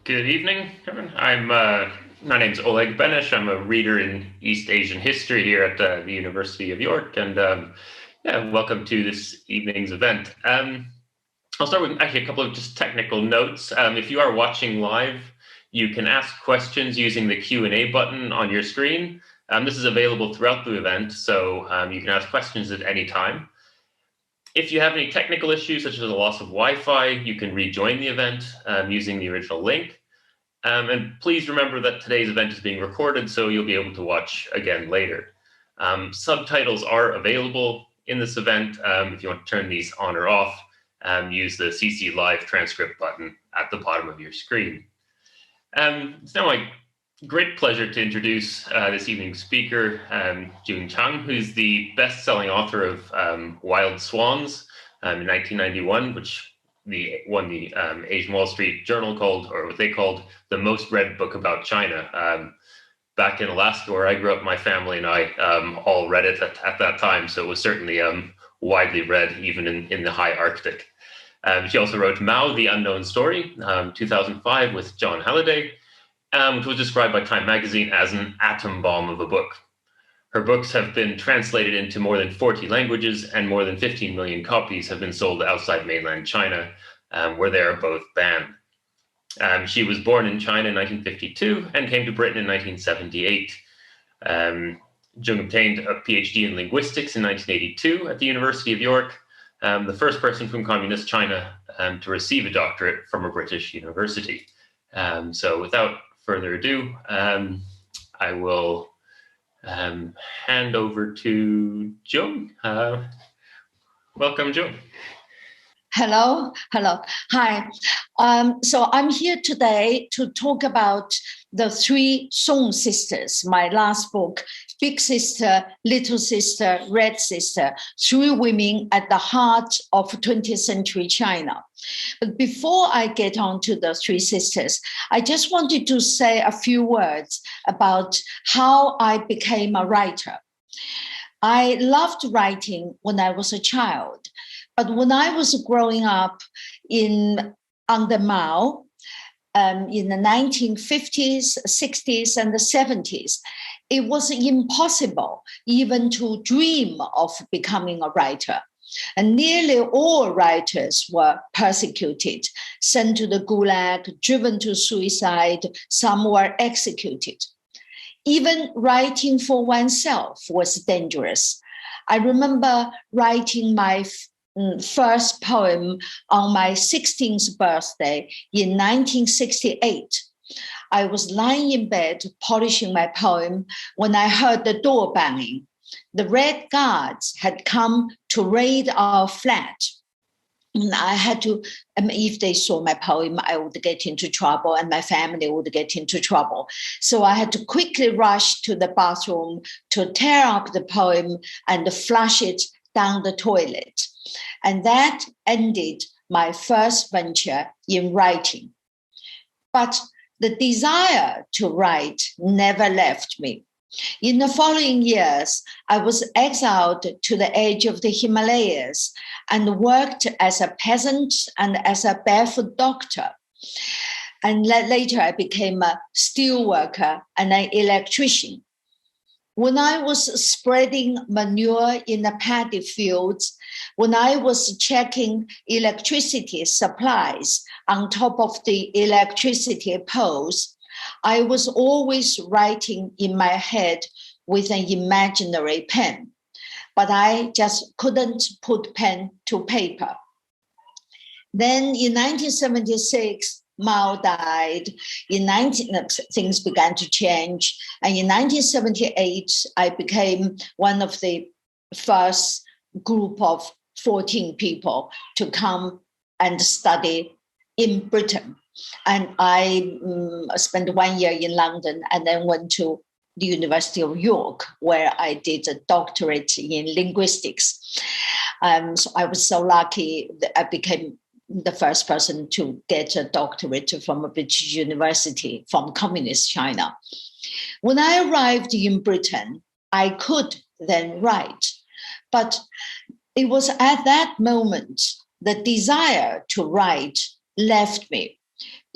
Good evening, Kevin. My name's Oleg Benish. I'm a reader in East Asian history here at the University of York, and welcome to this evening's event. I'll start with actually a couple of just technical notes. If you are watching live, you can ask questions using the Q&A button on your screen. This is available throughout the event, so you can ask questions at any time. If you have any technical issues, such as a loss of Wi-Fi, you can rejoin the event using the original link. And please remember that today's event is being recorded, so you'll be able to watch again later. Subtitles are available in this event. If you want to turn these on or off, use the CC Live transcript button at the bottom of your screen. It's now my great pleasure to introduce this evening's speaker, Jung Chang, who's the best-selling author of Wild Swans in 1991, which won the Asian Wall Street Journal called, or what they called, the most read book about China. Back in Alaska, where I grew up, my family and I all read it at that time, so it was certainly widely read, even in the high Arctic. She also wrote Mao, the Unknown Story, 2005 with John Halliday, which was described by Time magazine as an atom bomb of a book. Her books have been translated into more than 40 languages, and more than 15 million copies have been sold outside mainland China, where they are both banned. She was born in China in 1952 and came to Britain in 1978. Jung obtained a PhD in linguistics in 1982 at the University of York, the first person from communist China to receive a doctorate from a British university. So without further ado, I will hand over to Jung. Welcome, Jung. Hello. Hi. So I'm here today to talk about the three Soong sisters, my last book, Big Sister, Little Sister, Red Sister, three women at the heart of 20th century China. But before I get on to the three sisters, I just wanted to say a few words about how I became a writer. I loved writing when I was a child, but when I was growing up under Mao, in the 1950s, 60s, and the 70s, it was impossible even to dream of becoming a writer. And nearly all writers were persecuted, sent to the Gulag, driven to suicide, some were executed. Even writing for oneself was dangerous. I remember writing my first poem on my 16th birthday in 1968. I was lying in bed polishing my poem when I heard the door banging. The Red Guards had come to raid our flat. And I had to, if they saw my poem, I would get into trouble and my family would get into trouble. So I had to quickly rush to the bathroom to tear up the poem and flush it down the toilet. And that ended my first venture in writing. But the desire to write never left me. In the following years, I was exiled to the edge of the Himalayas and worked as a peasant and as a barefoot doctor. And later I became a steel worker and an electrician. When I was spreading manure in the paddy fields, when I was checking electricity supplies on top of the electricity poles, I was always writing in my head with an imaginary pen, but I just couldn't put pen to paper. Then in 1976, Mao died. Things began to change. And in 1978, I became one of the first group of 14 people to come and study in Britain. And I spent 1 year in London and then went to the University of York, where I did a doctorate in linguistics. So I was so lucky that I became the first person to get a doctorate from a British university from communist China. When I arrived in Britain, I could then write, but it was at that moment the desire to write left me,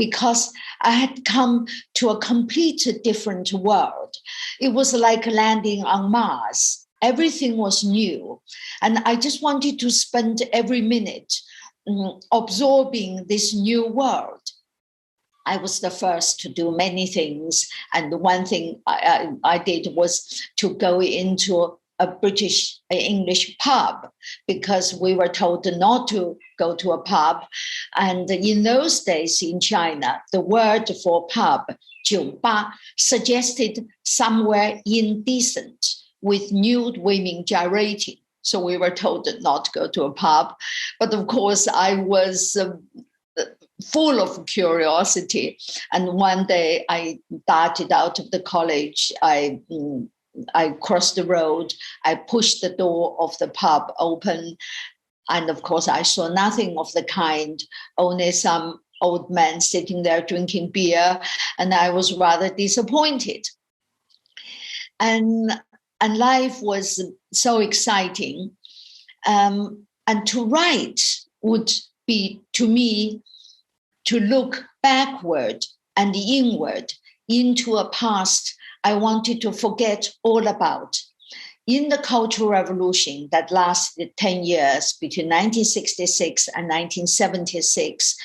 because I had come to a completely different world. It was like landing on Mars. Everything was new. And I just wanted to spend every minute absorbing this new world. I was the first to do many things. And the one thing I did was to go into a British English pub, because we were told not to go to a pub. And in those days in China, the word for pub, 酒吧, suggested somewhere indecent with nude women gyrating. So we were told not to go to a pub. But of course, I was full of curiosity. And one day I darted out of the college. I crossed the road. I pushed the door of the pub open. And of course, I saw nothing of the kind, only some old men sitting there drinking beer. And I was rather disappointed. And life was so exciting. And to write would be, to me, to look backward and inward into a past I wanted to forget all about. In the Cultural Revolution that lasted 10 years between 1966 and 1976,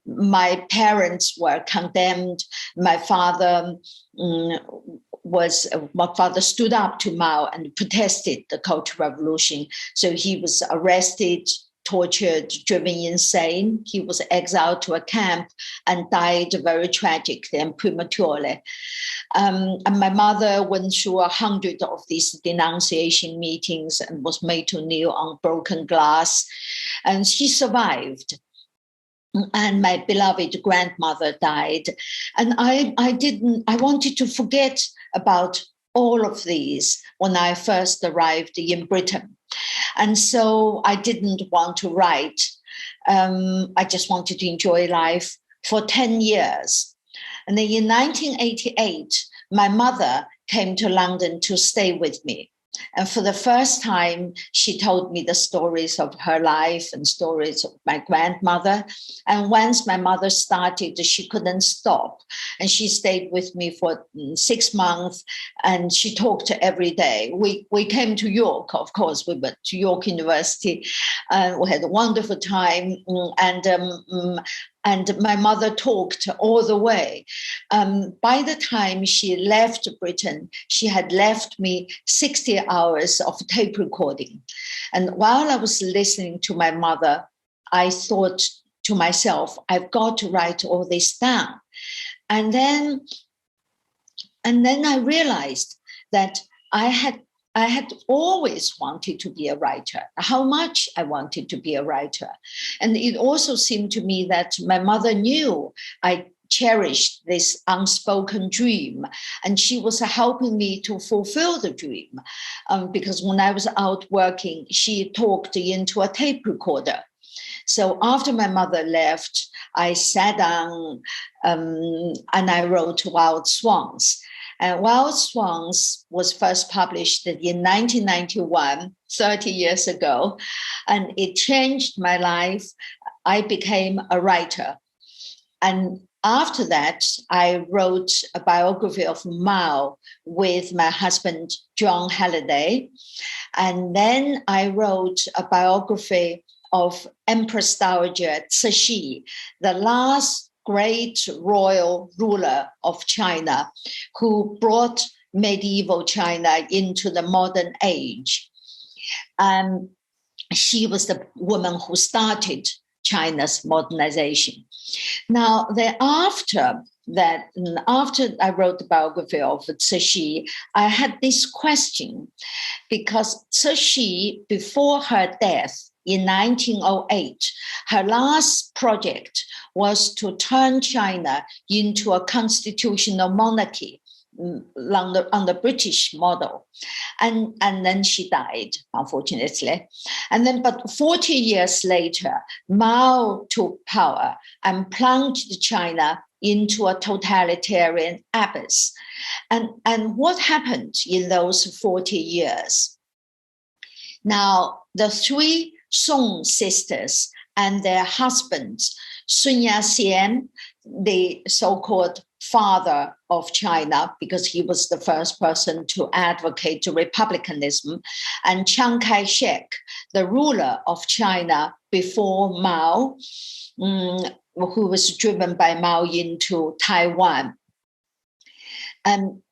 my parents were condemned. My father stood up to Mao and protested the Cultural Revolution. So he was arrested, tortured, driven insane. He was exiled to a camp and died very tragically and prematurely. And my mother went through 100 of these denunciation meetings and was made to kneel on broken glass. And she survived. And my beloved grandmother died. And I wanted to forget about all of these when I first arrived in Britain. And so I didn't want to write. I just wanted to enjoy life for 10 years. And then in 1988, my mother came to London to stay with me. And for the first time, she told me the stories of her life and stories of my grandmother. And once my mother started, she couldn't stop. And she stayed with me for 6 months, and she talked every day. We came to York, of course. We went to York University. We had a wonderful time. And my mother talked all the way. By the time she left Britain, she had left me 60 hours of tape recording. And while I was listening to my mother, I thought to myself, I've got to write all this down. And then I realized that I had always wanted to be a writer, how much I wanted to be a writer. And it also seemed to me that my mother knew I cherished this unspoken dream, and she was helping me to fulfill the dream. Because when I was out working, she talked into a tape recorder. So after my mother left, I sat down and I wrote Wild Swans. And Wild Swans was first published in 1991, 30 years ago, and it changed my life. I became a writer. And after that, I wrote a biography of Mao with my husband, John Halliday. And then I wrote a biography of Empress Dowager Cixi, the last great royal ruler of China, who brought medieval China into the modern age. She was the woman who started China's modernization. Now, after I wrote the biography of Cixi, I had this question, because Cixi, before her death, in 1908, her last project was to turn China into a constitutional monarchy on the British model. And then she died, unfortunately. But 40 years later, Mao took power and plunged China into a totalitarian abyss. And what happened in those 40 years? Now, the three Soong sisters and their husbands Sun Yat-sen, the so-called father of China, because he was the first person to advocate republicanism, and Chiang Kai-shek, the ruler of China before Mao, who was driven by Mao into Taiwan. And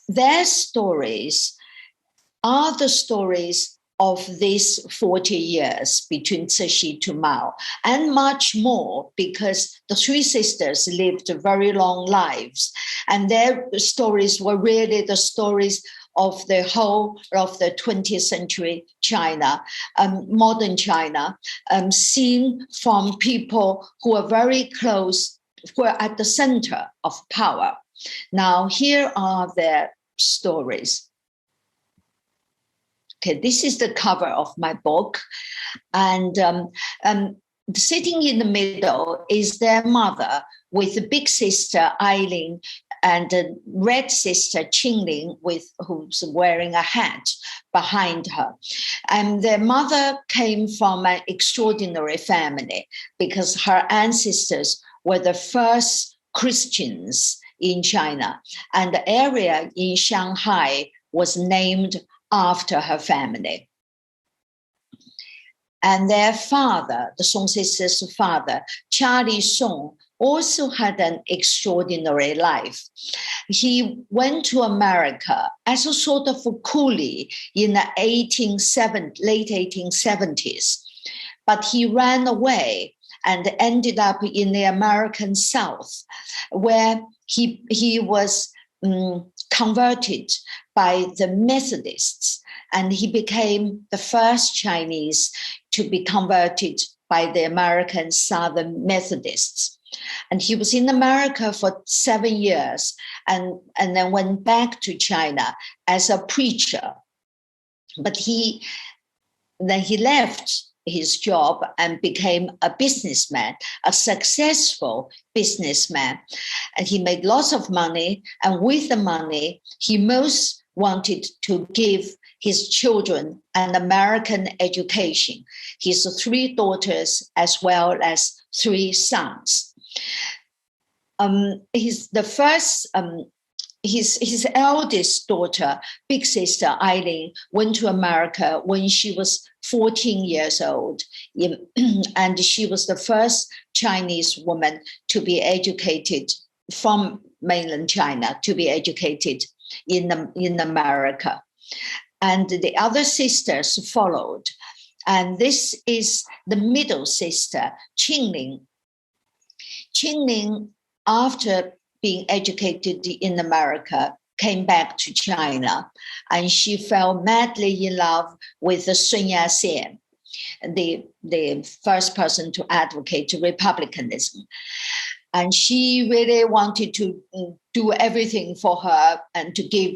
their stories are the stories of these 40 years between Cixi to Mao, and much more, because the three sisters lived very long lives, and their stories were really the stories of the whole of the 20th century China, modern China, seen from people who are very close, who are at the center of power. Now, here are their stories. Okay, this is the cover of my book. And sitting in the middle is their mother with the big sister, Ei-ling, and the red sister, Ching-ling, who's wearing a hat behind her. And their mother came from an extraordinary family because her ancestors were the first Christians in China. And the area in Shanghai was named after her family. And their father, the Soong sisters' father, Charlie Soong, also had an extraordinary life. He went to America as a sort of a coolie in the late 1870s, but he ran away and ended up in the American South, where he was converted by the Methodists, and he became the first Chinese to be converted by the American Southern Methodists. And he was in America for 7 years and then went back to China as a preacher. But then he left his job and became a businessman, a successful businessman. And he made lots of money. And with the money, he most wanted to give his children an American education, his 3 daughters as well as 3 sons. His eldest daughter, big sister Ei-ling, went to America when she was 14 years old, and she was the first Chinese woman to be educated from mainland China, to be educated in America. And the other sisters followed. And this is the middle sister, Ching-ling. Ching-ling, after being educated in America, came back to China, and she fell madly in love with Sun Yat-sen, the first person to advocate republicanism. And she really wanted to do everything for her and to give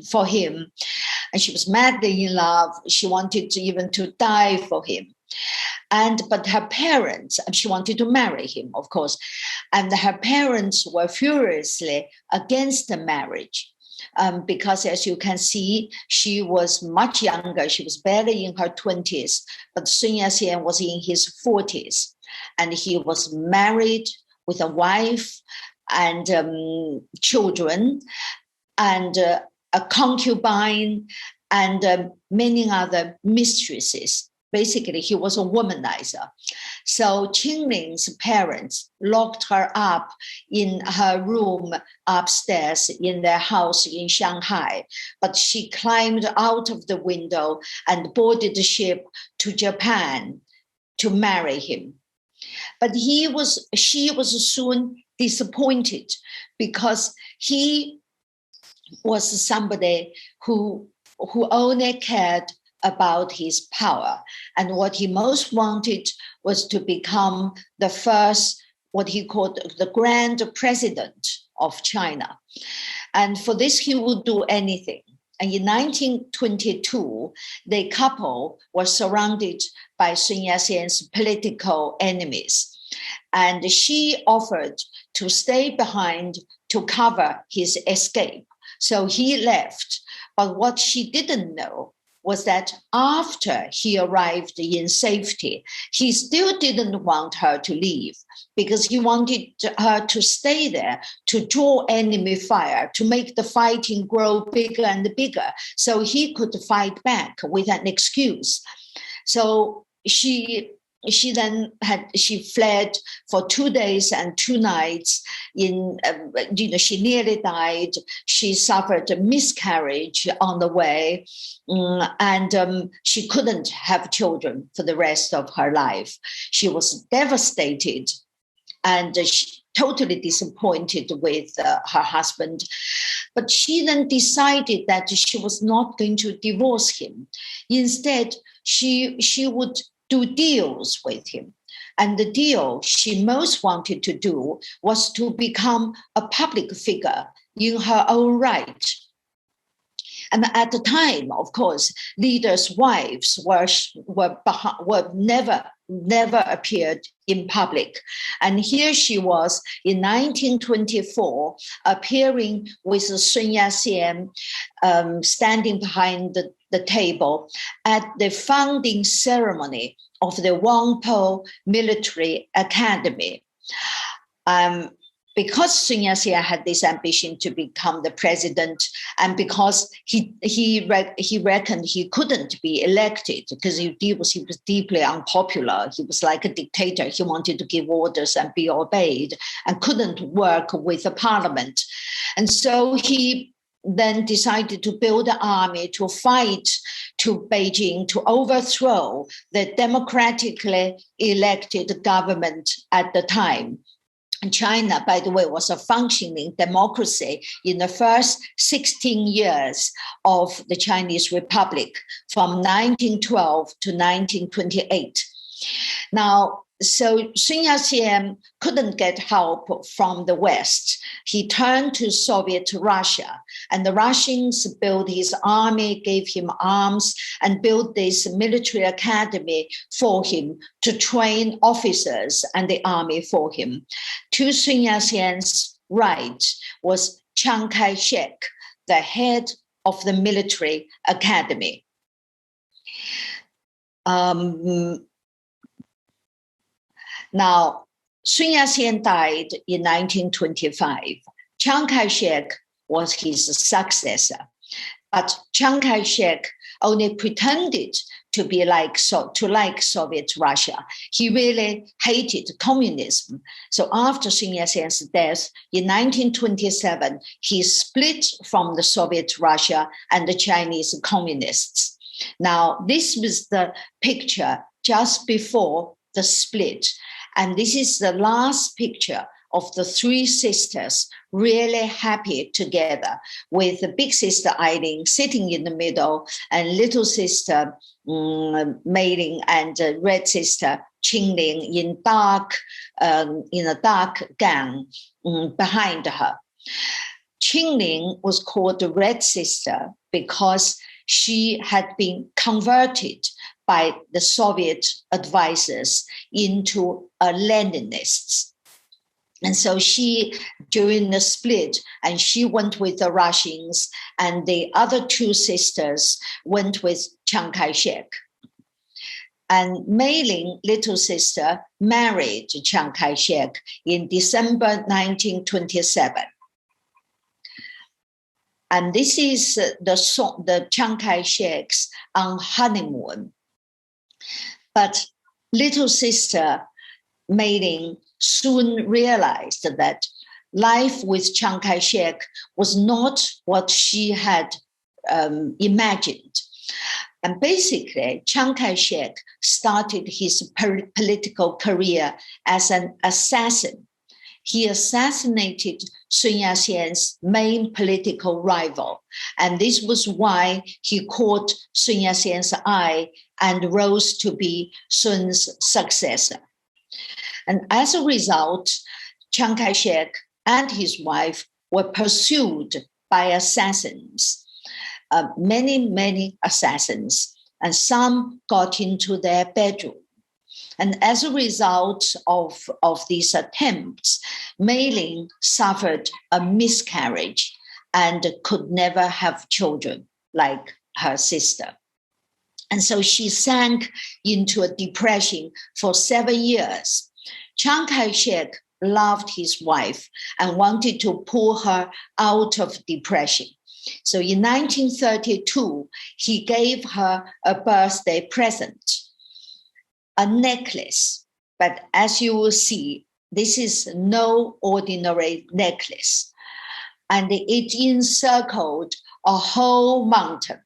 for him. And she was madly in love. She wanted even to die for him. But her parents, and she wanted to marry him, of course, and her parents were furiously against the marriage. Because as you can see, she was much younger. She was barely in her 20s, but Sun Yat-sen was in his 40s. And he was married with a wife and children and a concubine and many other mistresses. Basically, he was a womanizer. So Ching-ling's parents locked her up in her room upstairs in their house in Shanghai. But she climbed out of the window and boarded the ship to Japan to marry him. But she was soon disappointed because he was somebody who only cared about his power. And what he most wanted was to become the first, what he called the grand president of China. And for this, he would do anything. And in 1922, the couple was surrounded by Sun Yat-sen's political enemies. And she offered to stay behind to cover his escape. So he left. But what she didn't know was that after he arrived in safety, he still didn't want her to leave because he wanted her to stay there, to draw enemy fire, to make the fighting grow bigger and bigger so he could fight back with an excuse. So she fled for 2 days and 2 nights. She nearly died. She suffered a miscarriage on the way, and she couldn't have children for the rest of her life. She was devastated and totally disappointed with her husband. But she then decided that she was not going to divorce him. Instead, she would do deals with him. And the deal she most wanted to do was to become a public figure in her own right. And at the time, of course, leaders' wives were never appeared in public. And here she was in 1924, appearing with Sun Yat-sen, standing behind the table at the founding ceremony of the Wangpo Military Academy. Because Sun Yat-sen had this ambition to become the president, and because he reckoned he couldn't be elected because he was deeply unpopular. He was like a dictator. He wanted to give orders and be obeyed and couldn't work with the parliament. And so he then decided to build an army to fight to Beijing to overthrow the democratically elected government at the time. China, by the way, was a functioning democracy in the first 16 years of the Chinese Republic from 1912 to 1928. Now, so Sun Yat-sen couldn't get help from the West. He turned to Soviet Russia, and the Russians built his army, gave him arms, and built this military academy for him to train officers and the army for him. To Sun Yat-sen's right was Chiang Kai-shek, the head of the military academy. Now, Sun Yat-sen died in 1925. Chiang Kai-shek was his successor, but Chiang Kai-shek only pretended to be like Soviet Russia. He really hated communism. So after Sun Yat-sen's death in 1927, he split from the Soviet Russia and the Chinese communists. Now, this was the picture just before the split. And this is the last picture of the 3 sisters really happy together, with the big sister Ei-ling sitting in the middle and little sister May-ling and red sister Ching-ling in a dark gown behind her. Ching-ling was called the red sister because she had been converted by the Soviet advisors into a Leninist. And so she, during the split, and she went with the Russians, and the other 2 sisters went with Chiang Kai-shek. And May-ling, little sister, married Chiang Kai-shek in December 1927. And this is the Chiang Kai-sheks on honeymoon. But little sister May-ling soon realized that life with Chiang Kai-shek was not what she had imagined. And basically, Chiang Kai-shek started his political career as an assassin. He assassinated Sun Yat-sen's main political rival. And this was why he caught Sun Yat-sen's eye and rose to be Sun's successor. And as a result, Chiang Kai-shek and his wife were pursued by assassins, many assassins, and some got into their bedroom. And as a result of these attempts, May-ling suffered a miscarriage and could never have children like her sister. And so she sank into a depression for 7 years. Chiang Kai-shek loved his wife and wanted to pull her out of depression. So in 1932, he gave her a birthday present, a necklace. But as you will see, this is no ordinary necklace. And it encircled a whole mountain.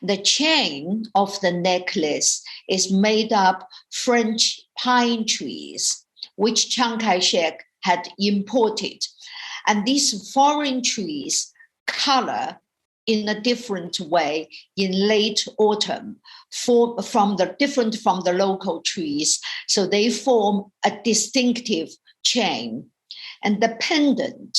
The chain of the necklace is made up French pine trees, which Chiang Kai-shek had imported. And these foreign trees color in a different way in late autumn, different from the local trees. So they form a distinctive chain. And the pendant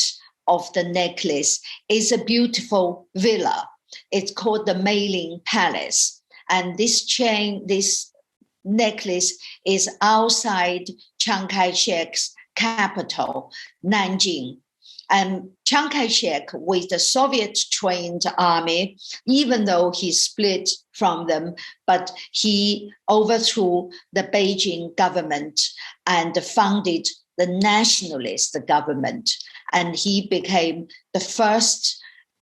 of the necklace is a beautiful villa. It's called the May-ling Palace. And this necklace is outside Chiang Kai-shek's capital, Nanjing. And Chiang Kai-shek, with the Soviet-trained army, even though he split from them, but he overthrew the Beijing government and founded the nationalist government. And he became the first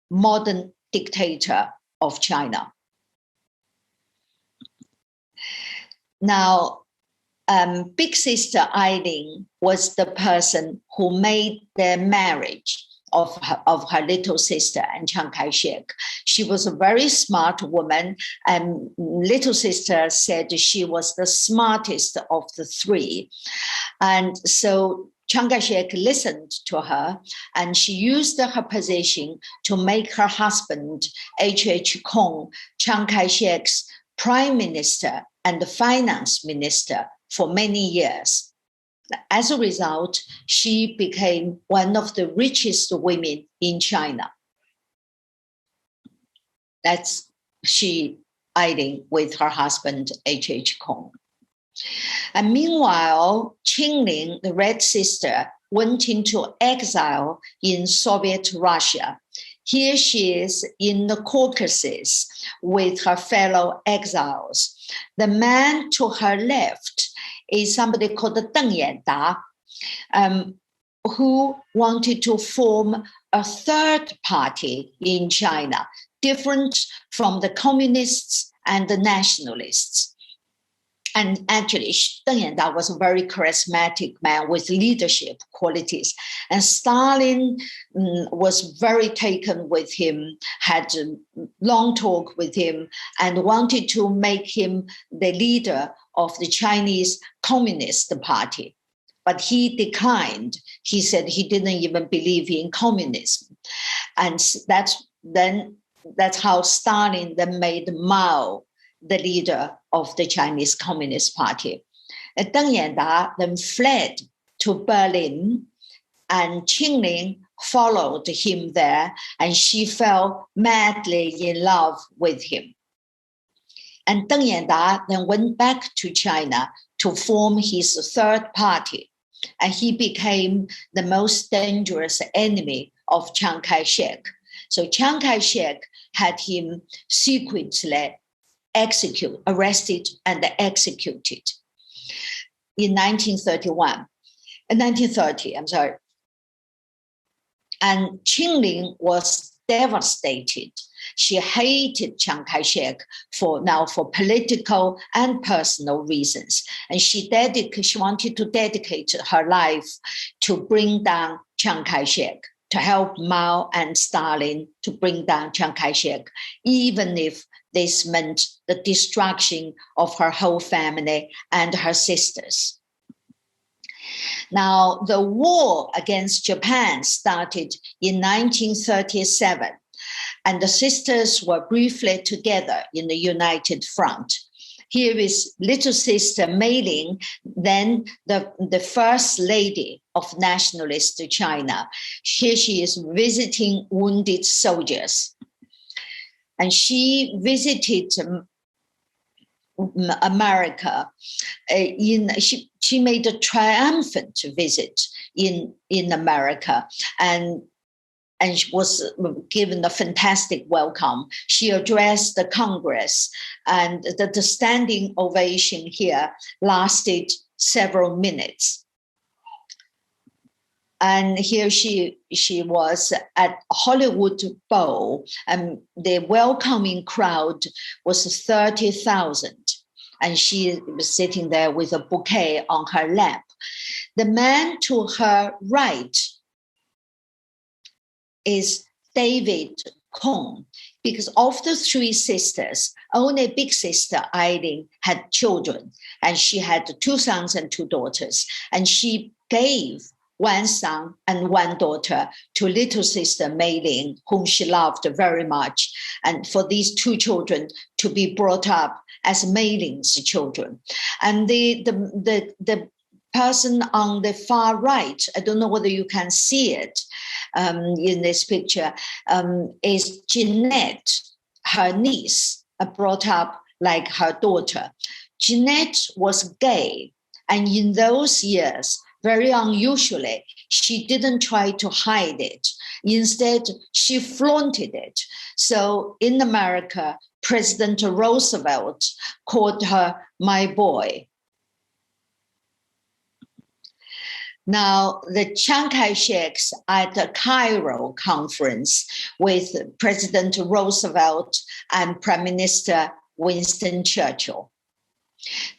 modern dictator of China. Now, big sister Ei-ling was the person who made the marriage of her little sister and Chiang Kai-shek. She was a very smart woman, and little sister said she was the smartest of the three. And so Chiang Kai-shek listened to her, and she used her position to make her husband, H.H. Kong, Chiang Kai-shek's prime minister and the finance minister for many years. As a result, she became one of the richest women in China. That's she, Ei-ling, with her husband, H.H. Kong. And meanwhile, Ching-ling, the Red Sister, went into exile in Soviet Russia. Here she is in the Caucasus with her fellow exiles. The man to her left is somebody called Deng Yanda, who wanted to form a third party in China, different from the communists and the nationalists. And actually, Deng Yanda was a very charismatic man with leadership qualities. And Stalin was very taken with him, had a long talk with him, and wanted to make him the leader of the Chinese Communist Party. But he declined. He said he didn't even believe in communism. And that's how Stalin then made Mao the leader of the Chinese Communist Party. Deng Yanda then fled to Berlin, and Ching-ling followed him there, and she fell madly in love with him. And Deng Yanda then went back to China to form his third party, and he became the most dangerous enemy of Chiang Kai-shek. So Chiang Kai-shek had him secretly arrested and executed in 1930, I'm sorry. And Ching-ling was devastated. She hated Chiang Kai-shek for political and personal reasons. And she wanted to dedicate her life to bring down Chiang Kai-shek, to help Mao and Stalin to bring down Chiang Kai-shek, even if this meant the destruction of her whole family and her sisters. Now, the war against Japan started in 1937, and the sisters were briefly together in the United Front. Here is little sister May-ling, then the first lady of Nationalist China. Here she is visiting wounded soldiers. And she visited America. She made a triumphant visit in America. And and she was given a fantastic welcome. She addressed the Congress, and the standing ovation here lasted several minutes. And here she was at Hollywood Bowl, and the welcoming crowd was 30,000. And she was sitting there with a bouquet on her lap. The man to her right is David Kong, because of the three sisters, only big sister Ei-ling had children, and she had 2 sons and 2 daughters, and she gave 1 son and 1 daughter to little sister May-ling, whom she loved very much, and for these 2 children to be brought up as May-ling's children. And the person on the far right, I don't know whether you can see it in this picture, is Jeanette, her niece, brought up like her daughter. Jeanette was gay, and in those years, very unusually, she didn't try to hide it. Instead, she flaunted it. So in America, President Roosevelt called her "my boy." Now, the Chiang Kai-sheks at the Cairo conference with President Roosevelt and Prime Minister Winston Churchill.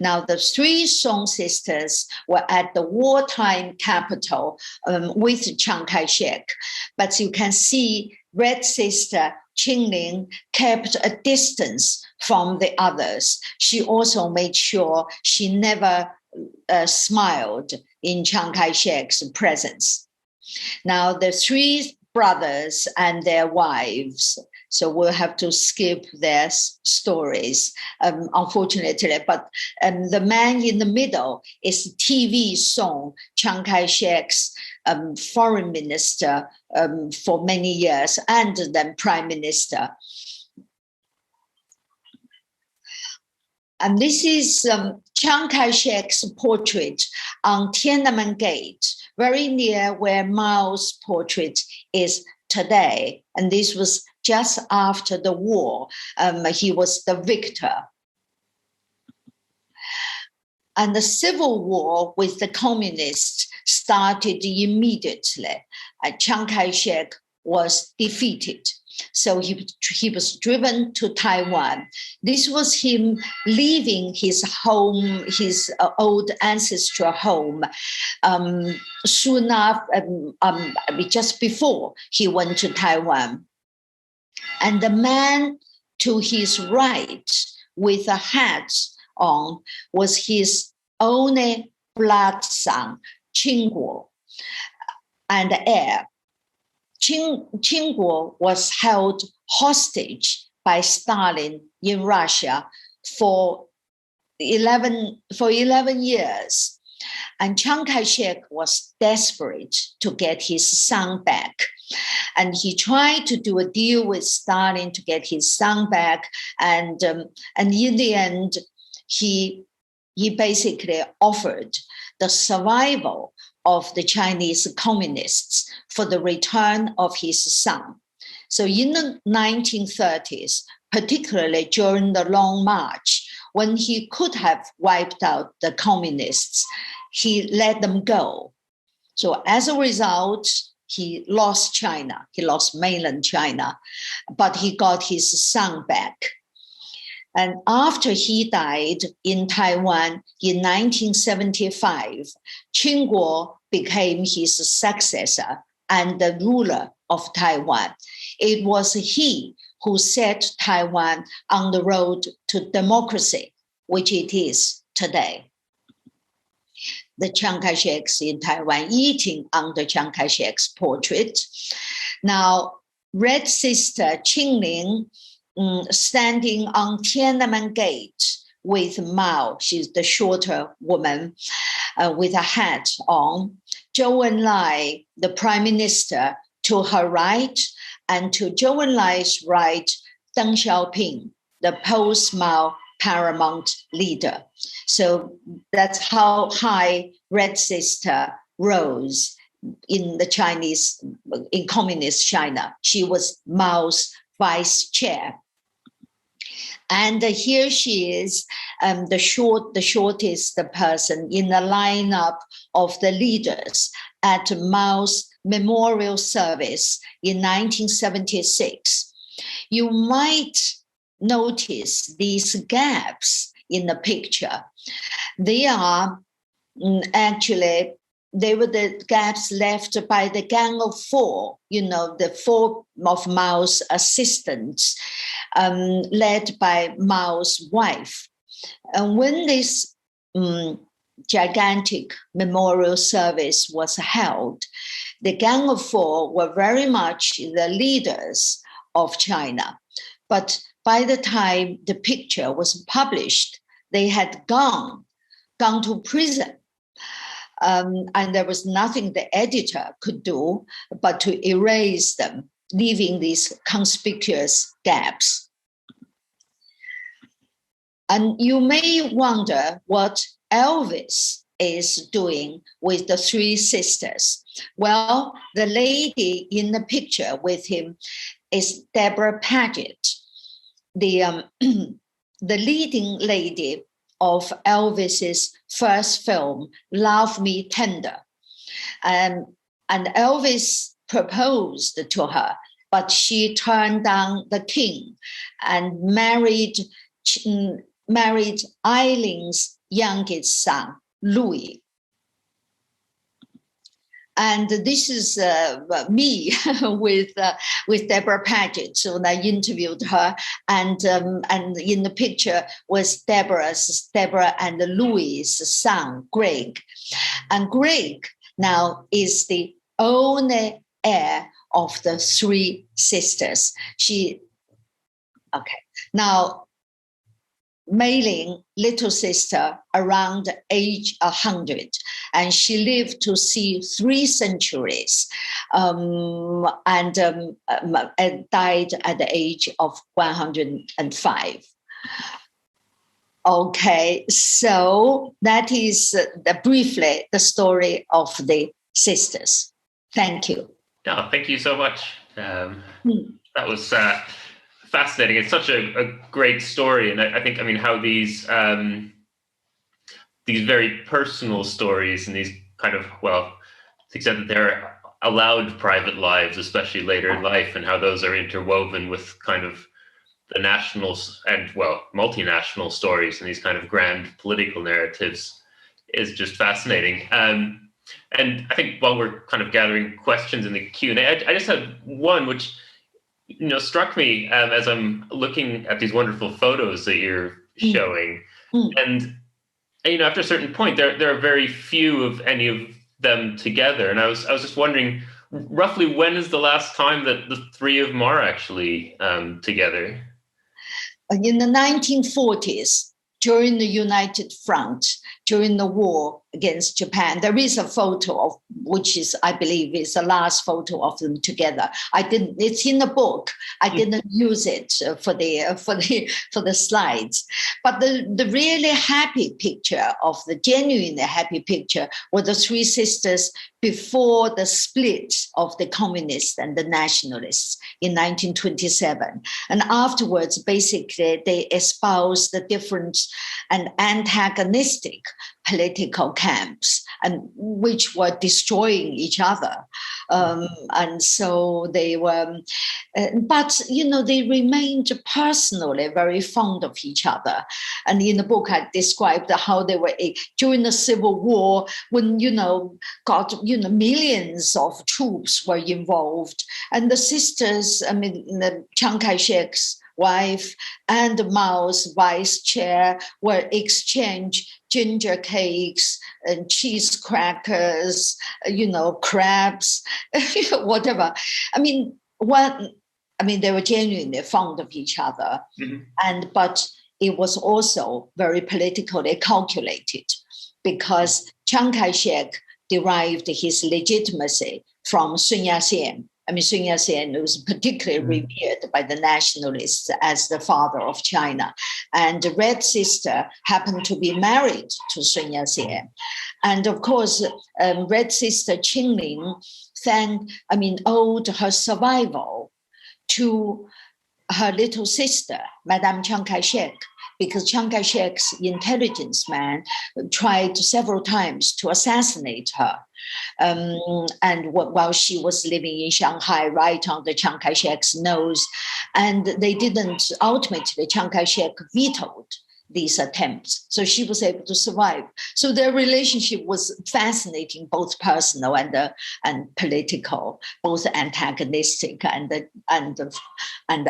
Now, the 3 Soong sisters were at the wartime capital with Chiang Kai-shek, but you can see Red Sister Ching-ling kept a distance from the others. She also made sure she never smiled in Chiang Kai-shek's presence. Now, the 3 brothers and their wives, so we'll have to skip their stories, unfortunately. But the man in the middle is TV Soong, Chiang Kai-shek's foreign minister for many years, and then prime minister. And this is Chiang Kai-shek's portrait on Tiananmen Gate, very near where Mao's portrait is today. And this was just after the war. He was the victor. And the civil war with the communists started immediately. Chiang Kai-shek was defeated. So he was driven to Taiwan. This was him leaving his home, his old ancestral home, soon after, just before he went to Taiwan. And the man to his right with a hat on was his only blood son, Qingguo, and heir. Qingguo was held hostage by Stalin in Russia for 11 years. And Chiang Kai-shek was desperate to get his son back. And he tried to do a deal with Stalin to get his son back. And in the end, he basically offered the survival of the Chinese communists for the return of his son. So in the 1930s, particularly during the Long March, when he could have wiped out the communists, he let them go. So as a result, he lost China, he lost mainland China, but he got his son back. And after he died in Taiwan in 1975, Qingguo became his successor and the ruler of Taiwan. It was he who set Taiwan on the road to democracy, which it is today. The Chiang Kai-sheks in Taiwan eating under Chiang Kai-shek's portrait. Now, Red Sister Ching-ling standing on Tiananmen Gate with Mao, she's the shorter woman with a hat on. Zhou Enlai, the prime minister, to her right, and to Zhou Enlai's right, Deng Xiaoping, the post-Mao paramount leader. So that's how high Red Sister rose in communist China. She was Mao's vice chair. And here she is, the shortest person in the lineup of the leaders at Mao's memorial service in 1976. You might notice these gaps in the picture. They are actually, they were the gaps left by the Gang of Four, the four of Mao's assistants, led by Mao's wife. And when this gigantic memorial service was held, the Gang of Four were very much the leaders of China. But by the time the picture was published, they had gone to prison. And there was nothing the editor could do but to erase them, leaving these conspicuous gaps. And you may wonder what Elvis is doing with the three sisters. Well, the lady in the picture with him is Deborah Paget, the leading lady of Elvis's first film, Love Me Tender. And Elvis proposed to her, but she turned down the king and married Ei-ling's youngest son, Louis. And this is me with Deborah Paget. So I interviewed her, and in the picture was Deborah and Louis' son, Greg. And Greg now is the only heir of the three sisters. Now, May-ling, little sister, around age 100, and she lived to see 3 centuries, and died at the age of 105. Okay, so that is briefly the story of the sisters. Thank you. Yeah, thank you so much. That was fascinating. It's such a great story, and I think, how these very personal stories and these kind of, to the extent that they're allowed private lives, especially later in life, and how those are interwoven with kind of the national and multinational stories and these kind of grand political narratives is just fascinating. And I think while we're kind of gathering questions in the Q&A, I just had one which struck me as I'm looking at these wonderful photos that you're showing. And after a certain point, there are very few of any of them together. And I was just wondering, roughly when is the last time that the 3 of them are actually together? In the 1940s, during the United Front, during the war against Japan, there is a photo of which is, I believe, is the last photo of them together. It's in the book. I didn't use it for the slides. But the really happy picture, of the genuinely happy picture, were the 3 sisters before the split of the communists and the nationalists in 1927. And afterwards, basically, they espoused the different and antagonistic political camps, and which were destroying each other. And so they were, but, they remained personally very fond of each other. And in the book, I described how they were, during the Civil War, when, millions of troops were involved. And the sisters, Chiang Kai-shek's wife and Mao's vice chair were exchanged ginger cakes and cheese crackers, crabs, whatever. They were genuinely fond of each other. But it was also very politically calculated, because Chiang Kai-shek derived his legitimacy from Sun Yat-sen. Sun Yat-sen was particularly revered by the nationalists as the father of China. And the Red Sister happened to be married to Sun Yat-sen. And of course, Red Sister Ching-ling owed her survival to her little sister, Madame Chiang Kai-shek, because Chiang Kai-shek's intelligence man tried several times to assassinate her. And while she was living in Shanghai, right under Chiang Kai-shek's nose, and they didn't, ultimately Chiang Kai-shek vetoed these attempts. So she was able to survive. So their relationship was fascinating, both personal and political, both antagonistic and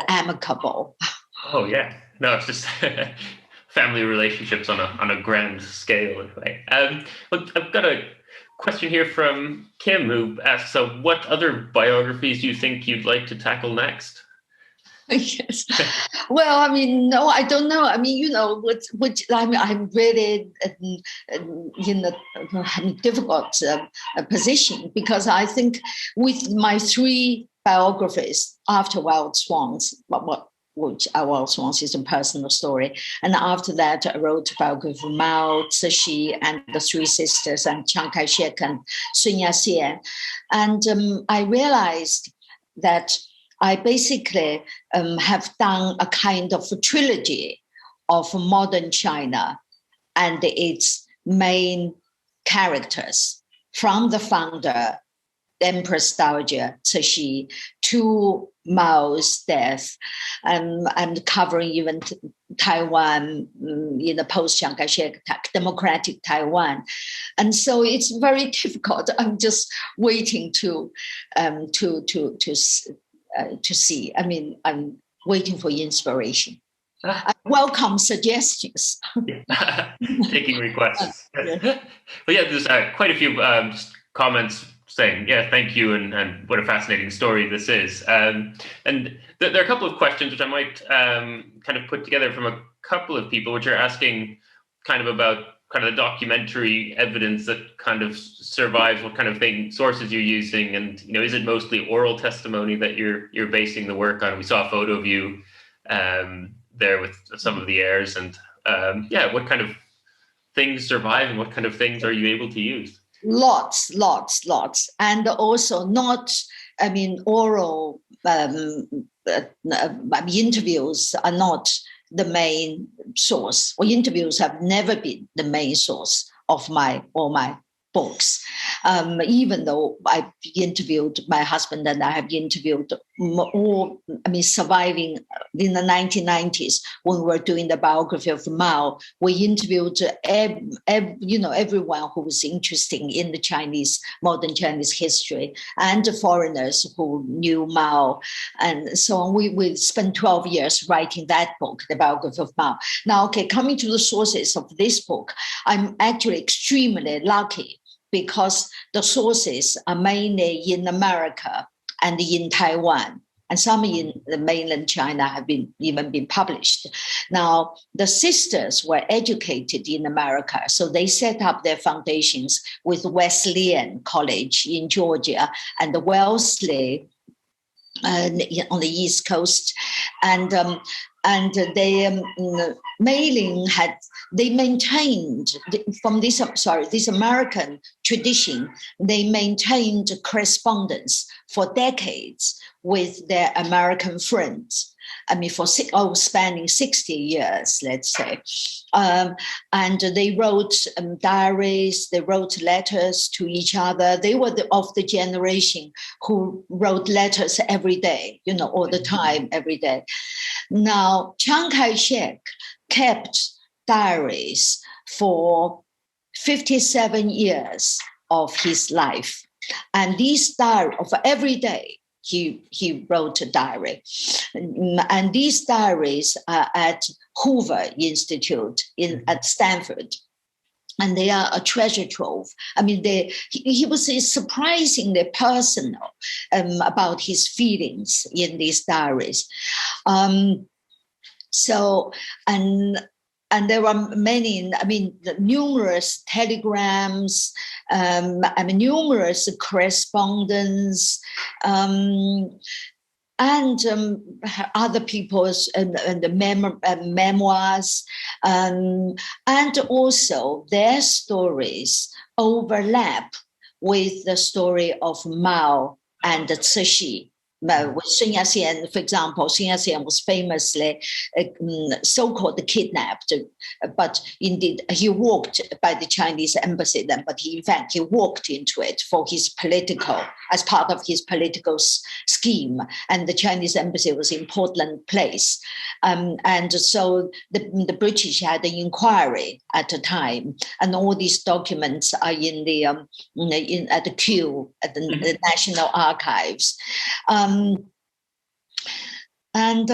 amicable. Oh yeah, no, it's just family relationships on a grand scale. Anyway, look, I've got a question here from Kim, who asks, "So, what other biographies do you think you'd like to tackle next?" Yes. Well, no, I don't know. I'm really in a difficult position, because I think with my three biographies after Wild Swans, which Wild Swans is a personal story, and after that I wrote a biography of Mao, Cixi, and the three sisters, and Chiang Kai-shek and Sun Yat-sen, and I realized that I basically have done a kind of a trilogy of modern China and its main characters, from the founder, Empress Dowager Cixi, to Mao's death, and covering even Taiwan in the post-Chiang Kai-shek democratic Taiwan. And so it's very difficult. I'm just waiting to see. I'm waiting for inspiration. I welcome suggestions. Taking requests. But yeah, there's quite a few comments saying, yeah, thank you, and what a fascinating story this is. And there are a couple of questions which I might kind of put together from a couple of people, which are asking kind of about kind of the documentary evidence that kind of survives, what kind of sources you're using, and is it mostly oral testimony that you're basing the work on? We saw a photo of you there with some of the heirs, and what kind of things survive, and what kind of things are you able to use? Lots, and also not. Oral interviews are not the main source, or interviews have never been the main source of my books. Even though I interviewed my husband, and I have interviewed all, surviving in the 1990s when we were doing the biography of Mao, we interviewed everyone who was interested in the modern Chinese history, and the foreigners who knew Mao, and so on. We spent 12 years writing that book, the biography of Mao. Now, coming to the sources of this book, I'm actually extremely lucky, because the sources are mainly in America and in Taiwan, and some in the mainland China have even been published. Now, the sisters were educated in America, so they set up their foundations with Wesleyan College in Georgia and the Wellesley on the East Coast, and they May-ling they maintained from this American tradition. They maintained correspondence for decades with their American friends. Spanning 60 years, let's say. And they wrote diaries, they wrote letters to each other. They were of the generation who wrote letters every day, all the time, every day. Now, Chiang Kai-shek kept diaries for 57 years of his life. And these diaries, of every day, he wrote a diary. And these diaries are at Hoover Institute at Stanford. And they are a treasure trove. He was surprisingly personal about his feelings in these diaries. And there are many, numerous telegrams, numerous correspondence, and other people's and the memoirs, and also their stories overlap with the story of Mao and Cixi. With Sun Yat-sen, for example, Sun Yat-sen was famously so-called kidnapped, but indeed he walked by the Chinese embassy then, but in fact he walked into it for his political, as part of his political scheme, and the Chinese embassy was in Portland Place. And so the British had an inquiry at the time, and all these documents are in the at the Kew at the National Archives. And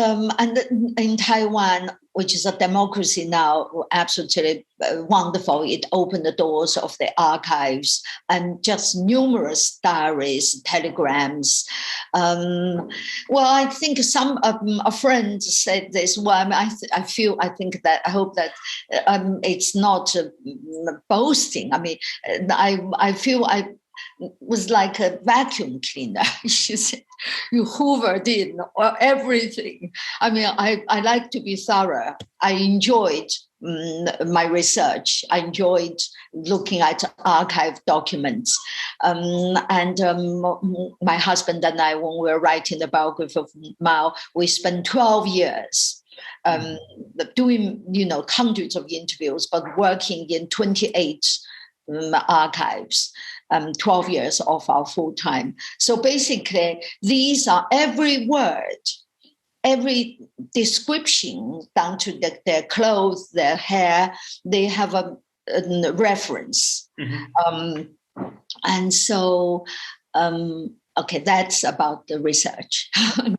in Taiwan, which is a democracy now, absolutely wonderful. It opened the doors of the archives and just numerous diaries, telegrams. Well, I think a friend said this. Well, I hope that it's not boasting. I mean, I feel I was like a vacuum cleaner. She said, you hoovered in everything. I mean, I like to be thorough. I enjoyed my research. I enjoyed looking at archive documents. My husband and I, when we were writing the biography of Mao, we spent 12 years doing, hundreds of interviews, but working in 28 archives. 12 years of our full time. So basically, these are every word, every description down to their clothes, their hair, they have a reference. And so, okay, that's about the research.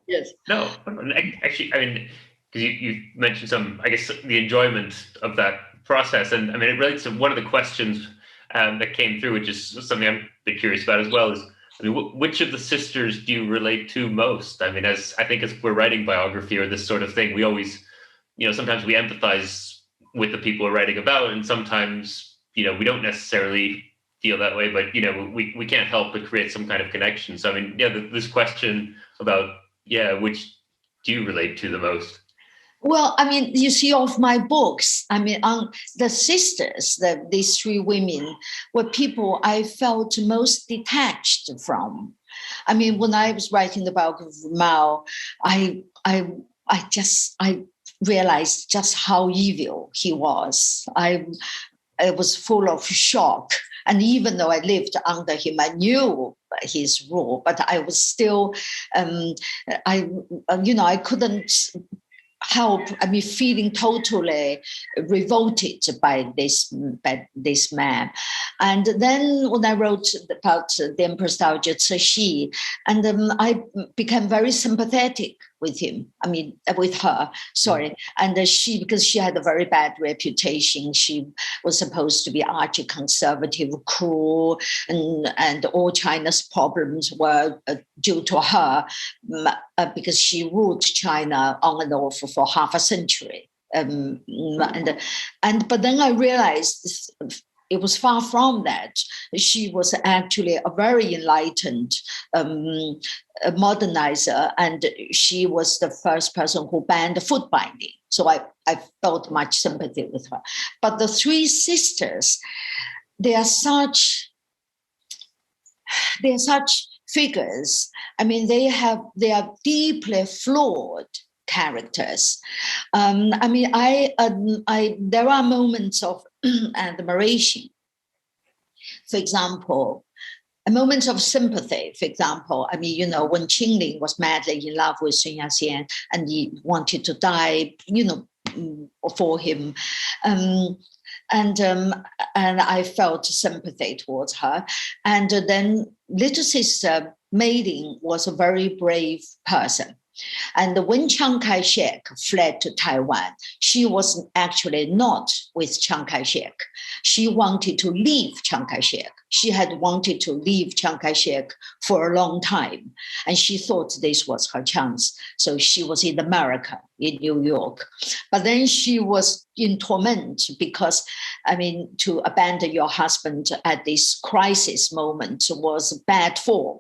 Yes. No, actually, I mean, because you mentioned I guess, the enjoyment of that process. And I mean, it relates to one of the questions that came through, which is something I'm a bit curious about as well, is, I mean, which of the sisters do you relate to most? I mean, as we're writing biography or this sort of thing, we always, sometimes we empathize with the people we're writing about, and sometimes, we don't necessarily feel that way, but, we can't help but create some kind of connection. So, I mean, this question about, which do you relate to the most? Well, I mean, you see, of my books, I mean, the sisters, these three women, were people I felt most detached from. I mean, when I was writing the biography of Mao, I realized just how evil he was. I was full of shock. And even though I lived under him, I knew his rule, but I was still, I couldn't help, feeling totally revolted by this man. And then when I wrote about the Empress Dowager Cixi, and I became very sympathetic with her, and because she had a very bad reputation. She was supposed to be arch-conservative, cruel, and all China's problems were due to her, because she ruled China on and off for half a century. But then I realized it was far from that. She was actually a very enlightened modernizer, and she was the first person who banned foot binding. So I felt much sympathy with her. But the three sisters, they are such figures. I mean, they are deeply flawed characters. There are moments of admiration. For example, a moment of sympathy. For example, when Ching-ling was madly in love with Sun Yat-sen and he wanted to die, for him. And I felt sympathy towards her. And then little sister May-ling was a very brave person. And when Chiang Kai-shek fled to Taiwan, she was actually not with Chiang Kai-shek. She wanted to leave Chiang Kai-shek. She had wanted to leave Chiang Kai-shek for a long time, and she thought this was her chance. So she was in America, in New York. But then she was in torment because, to abandon your husband at this crisis moment was bad form.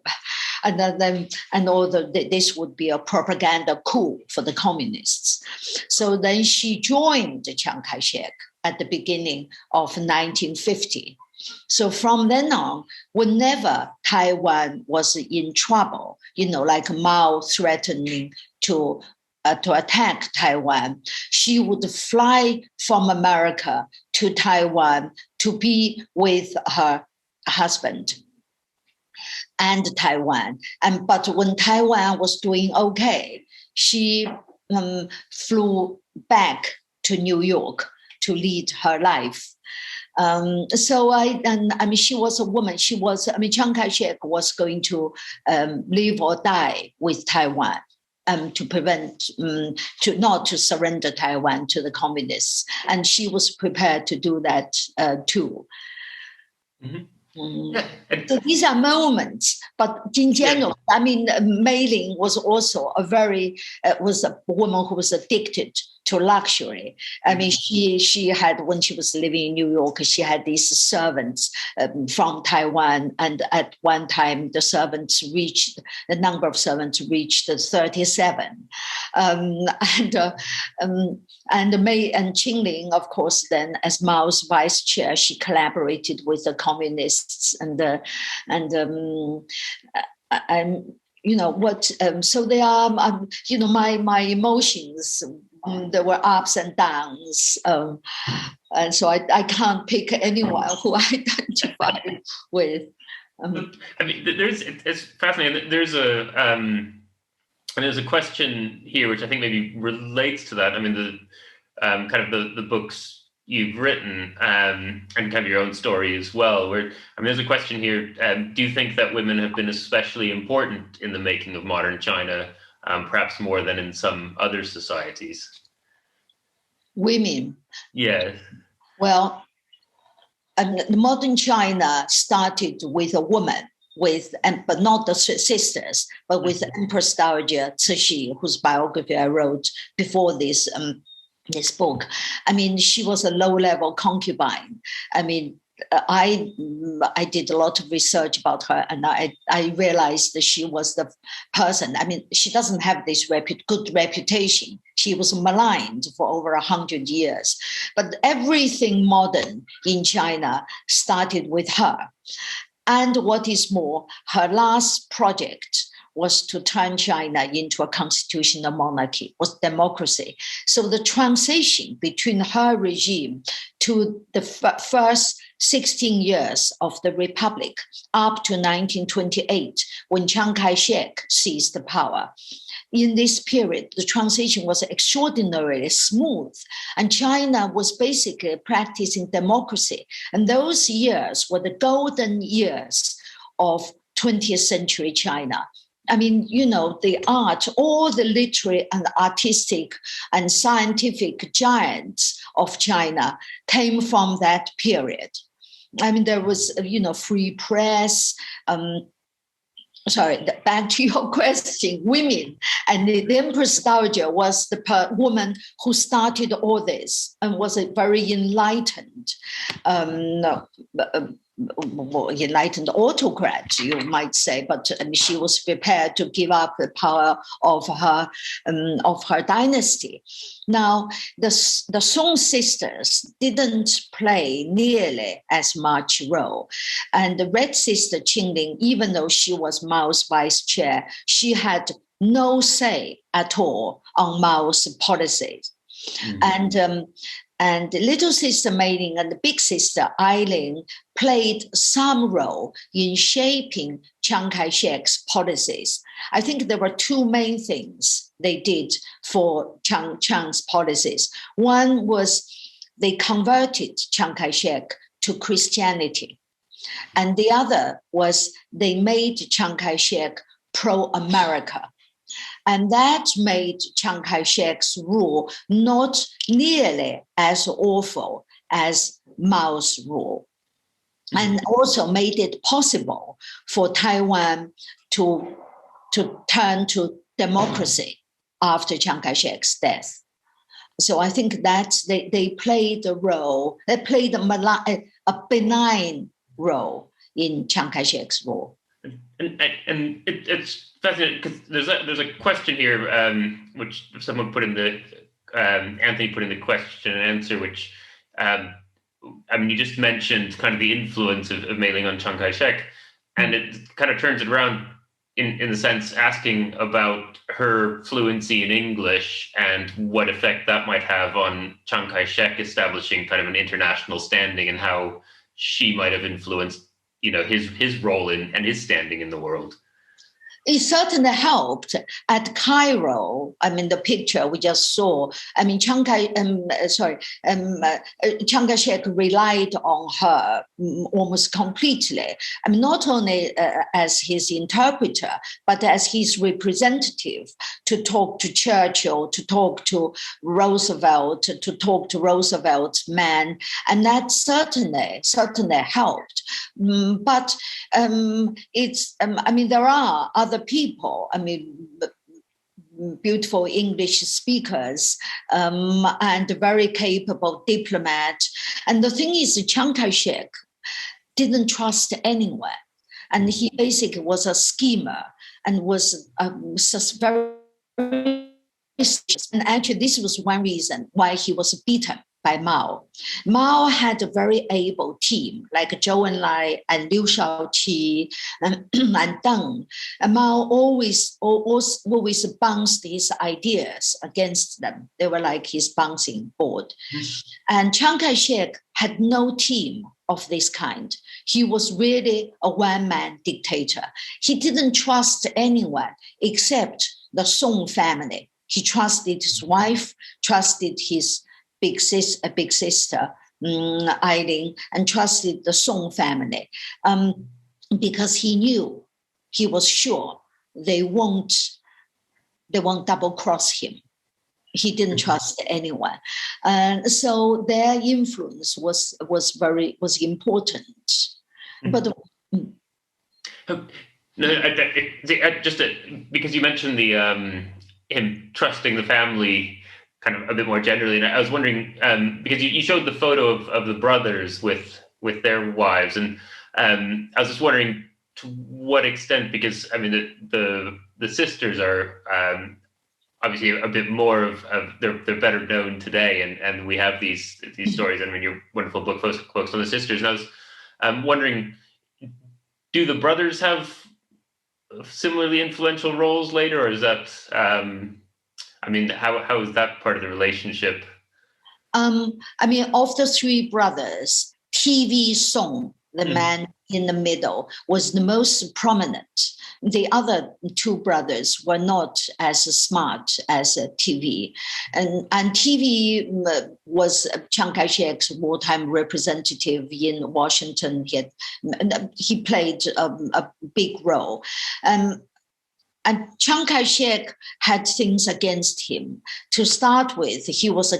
this would be a propaganda coup for the communists. So then she joined Chiang Kai-shek at the beginning of 1950. So from then on, whenever Taiwan was in trouble, like Mao threatening to attack Taiwan, she would fly from America to Taiwan to be with her husband and Taiwan. But when Taiwan was doing okay, she flew back to New York to lead her life. She was a woman. Chiang Kai-shek was going to live or die with Taiwan. To prevent, not to surrender Taiwan to the communists. And she was prepared to do that too. Mm-hmm. So these are moments, but in general, May-ling was also was a woman who was addicted to luxury. She had, when she was living in New York, she had these servants from Taiwan, and at one time the number of servants reached 37. May and Ching-ling, of course, then as Mao's vice chair, she collaborated with the communists so they are, my emotions, there were ups and downs. And so I can't pick anyone who I identify with. It's fascinating. There's a question here, which I think maybe relates to that. The books you've written and kind of your own story as well, where there's a question here, do you think that women have been especially important in the making of modern China, perhaps more than in some other societies? Women? Yes. Well, modern China started with a woman, but not the sisters, but with Empress Dowager Cixi, whose biography I wrote before this book. She was a low-level concubine. I did a lot of research about her, and I realized that she was the person. She doesn't have this good reputation. She was maligned for over 100 years. But everything modern in China started with her. And what is more, her last project was to turn China into a constitutional monarchy, was democracy. So the transition between her regime to the first 16 years of the Republic up to 1928, when Chiang Kai-shek seized the power. In this period, the transition was extraordinarily smooth, and China was basically practicing democracy. And those years were the golden years of 20th century China. The art, all the literary and artistic and scientific giants of China came from that period. There was, free press. Back to your question, women. And the Empress Dowager was the woman who started all this and was a very enlightened enlightened autocrat, you might say, but she was prepared to give up the power of her dynasty. Now, the Soong sisters didn't play nearly as much role, and the Red sister Ching-ling, even though she was Mao's vice chair, she had no say at all on Mao's policies. Mm-hmm. And the little sister May-ling and the big sister Ei-ling played some role in shaping Chiang Kai-shek's policies. I think there were two main things they did for Chiang's policies. One was they converted Chiang Kai-shek to Christianity. And the other was they made Chiang Kai-shek pro-America. And that made Chiang Kai-shek's rule not nearly as awful as Mao's rule, and also made it possible for Taiwan to turn to democracy after Chiang Kai-shek's death. So I think that they played a role, they played a benign role in Chiang Kai-shek's rule. It's fascinating because there's a question here, which someone put in the Anthony put in the question and answer, which I mean, you just mentioned kind of the influence of May-ling on Chiang Kai-shek, and it kind of turns it around in the sense asking about her fluency in English and what effect that might have on Chiang Kai-shek establishing kind of an international standing and how she might have influenced, his role in and his standing in the world. It certainly helped at Cairo. I mean, the picture we just saw. I mean, Chiang Kai-shek relied on her almost completely. I mean, not only as his interpreter, but as his representative to talk to Churchill, to talk to Roosevelt, to talk to Roosevelt's men, and that certainly helped. But it's. I mean, there are other people, I mean, beautiful English speakers and very capable diplomat. And the thing is, Chiang Kai-shek didn't trust anyone. And he basically was a schemer and was very, and actually this was one reason why he was beaten by Mao. Mao had a very able team like Zhou Enlai and Liu Shaoqi and Deng. And Mao always bounced his ideas against them. They were like his bouncing board. And Chiang Kai-shek had no team of this kind. He was really a one-man dictator. He didn't trust anyone except the Soong family. He trusted his wife, trusted his big sister, Ei-ling, and trusted the Soong family because he was sure they won't double cross him. He didn't trust anyone, so their influence was important. But just because you mentioned the him trusting the family kind of a bit more generally, and I was wondering because you showed the photo of the brothers with their wives, and I was just wondering to what extent, because I mean the sisters are obviously a bit more of they're better known today, and we have these stories. I mean, your wonderful book focused on the sisters, and I was wondering, do the brothers have similarly influential roles later, or is that I mean, how is that part of the relationship? I mean, of the three brothers, TV Soong, the man in the middle, was the most prominent. The other two brothers were not as smart as TV. And TV was Chiang Kai-shek's wartime representative in Washington. He played a big role. And Chiang Kai-shek had things against him. To start with, TV was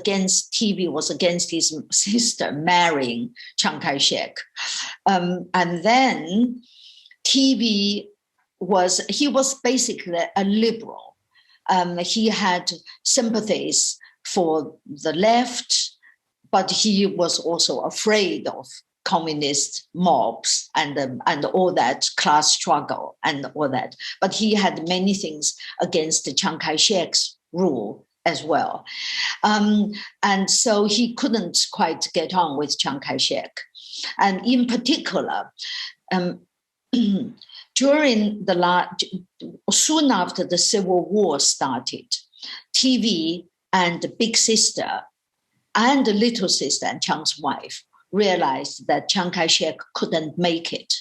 against his sister marrying Chiang Kai-shek. And then he was basically a liberal. He had sympathies for the left, but he was also afraid of communist mobs and all that class struggle and all that. But he had many things against Chiang Kai-shek's rule as well. And so he couldn't quite get on with Chiang Kai-shek. And in particular, soon after the Civil War started, TV and the big sister and the little sister and Chiang's wife realized that Chiang Kai-shek couldn't make it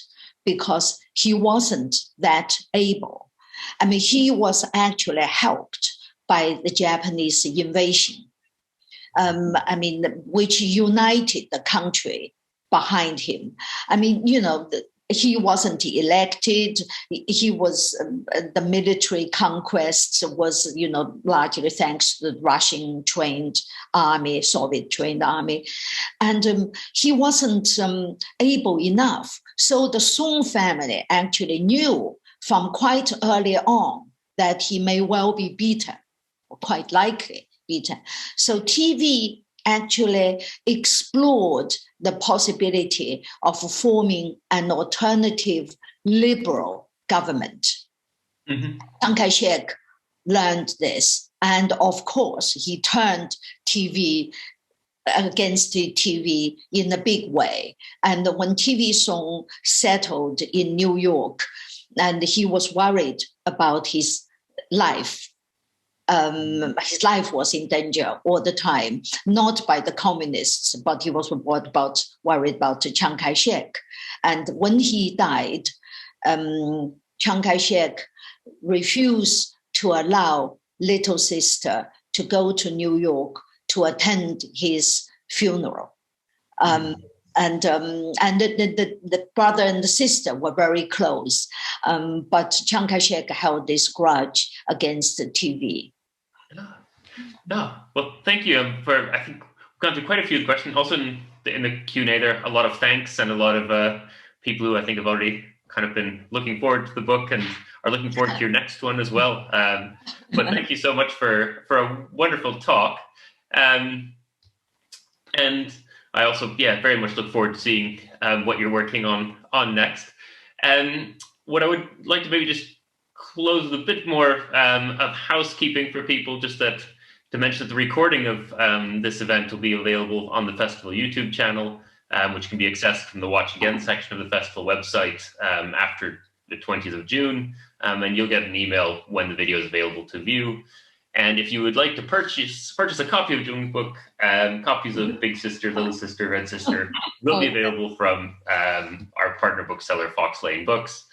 because he wasn't that able. I mean, he was actually helped by the Japanese invasion, which united the country behind him. I mean, he wasn't elected. He was the military conquest was, largely thanks to the Russian-trained army, Soviet-trained army, and he wasn't able enough. So the Soong family actually knew from quite early on that he may well be beaten, or quite likely beaten. So TV actually explored the possibility of forming an alternative liberal government. Mm-hmm. Chiang Kai-shek learned this. And of course, he turned TV against the TV in a big way. And when TV Soong settled in New York, and he was worried about his life. His life was in danger all the time, not by the communists, but he was worried about Chiang Kai-shek. And when he died, Chiang Kai-shek refused to allow little sister to go to New York to attend his funeral. And the brother and the sister were very close, but Chiang Kai-shek held this grudge against the TV. No. Well, thank you for. I think we've gone through quite a few questions. Also in the Q&A, there are a lot of thanks and a lot of people who I think have already kind of been looking forward to the book and are looking forward to your next one as well. But thank you so much for a wonderful talk. And I also, very much look forward to seeing what you're working on next. And what I would like to maybe just close with a bit more of housekeeping for people, just to mention that the recording of this event will be available on the festival YouTube channel, which can be accessed from the Watch Again section of the festival website after the 20th of June. And you'll get an email when the video is available to view. And if you would like to purchase a copy of Jung's book, copies of Big Sister, Little Sister, Red Sister will be available from our partner bookseller, Fox Lane Books.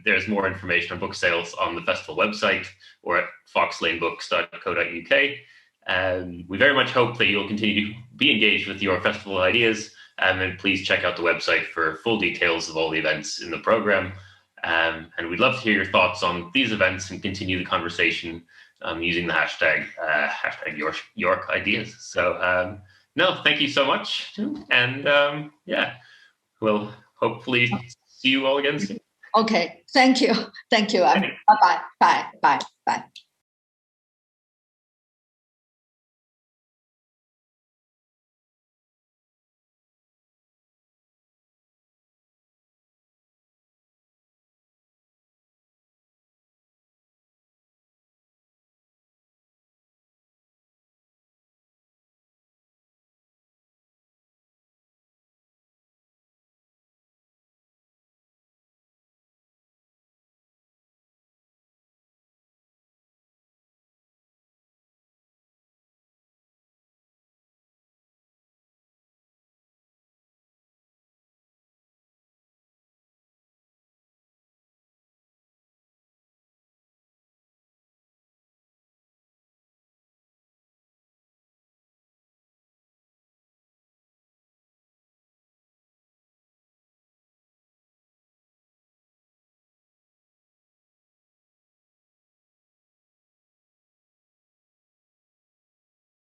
There's more information on book sales on the festival website or at foxlanebooks.co.uk. We very much hope that you'll continue to be engaged with your festival ideas, and please check out the website for full details of all the events in the program. And we'd love to hear your thoughts on these events and continue the conversation using the hashtag York Ideas. So thank you so much, and we'll hopefully see you all again soon. Okay, thank you. Bye.